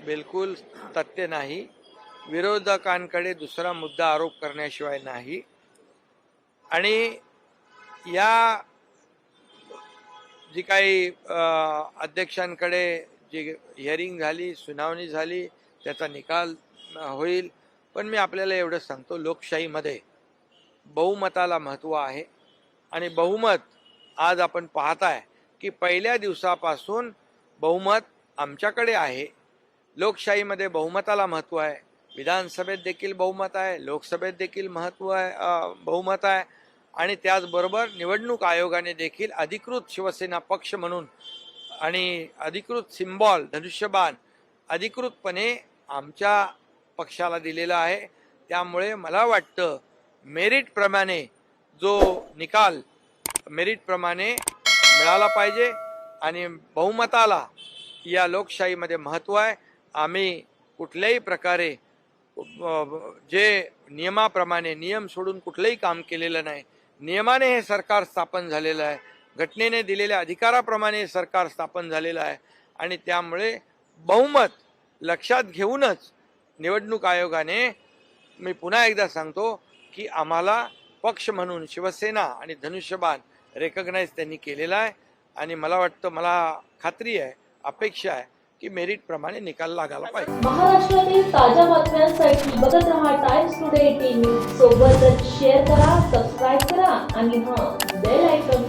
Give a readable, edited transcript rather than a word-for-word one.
बिलकुल तथ्य नाही. विरोधकांकडे दुसरा मुद्दा आरोप करण्याशिवाय नाही. आणि या जी काही अध्यक्षांकडे जी हिअरिंग झाली, सुनावणी झाली, त्याचा निकाल होईल. पण मी आपल्याला एवढं सांगतो, लोकशाहीमध्ये बहुमताला महत्त्व आहे. आणि बहुमत आज आपण पाहताय की पहिल्या दिवसापासून बहुमत आमच्याकडे आहे. लोकशाहीमध्ये बहुमताला महत्त्व आहे. विधानसभेत देखील बहुमत आहे, लोकसभेत देखील बहुमत आहे. आणि त्याचबरोबर निवडणूक आयोगाने देखील अधिकृत शिवसेना पक्ष म्हणून आणि अधिकृत सिम्बॉल धनुष्यबाण अधिकृतपणे आमच्या पक्षाला दिलेला आहे. त्यामुळे मला वाटतं मेरिटप्रमाणे जो निकाल मेरिटप्रमाणे मिळाला पाहिजे. आणि बहुमताला या लोकशाहीमध्ये महत्त्व आहे. आम्ही कुठल्याही प्रकारे जे नियमाप्रमाणे नियम सोडून कुठलंही काम केलेलं नाही. नियमाने हे सरकार स्थापन झालेलं आहे. घटनेने दिलेल्या अधिकाराप्रमाणे हे सरकार स्थापन झालेलं आहे. आणि त्यामुळे बहुमत लक्षात घेऊनच निवडणूक आयोगाने, मी पुन्हा एकदा सांगतो की आम्हाला पक्ष म्हणून शिवसेना आणि धनुष्यबाण रेकग्नाइज त्यांनी केलेला आहे. आणि मला वाटतं, मला खात्री आहे, अपेक्षा आहे की मेरिट प्रमाणे निकाल लागायला पाहिजे. महाराष्ट्रातील ताज्या बातम्यांसाठी बघत रहा टाइम्स टुडे टीव्ही. सोबतच शेअर करा, सबस्क्राईब करा आणि बेल आयकॉन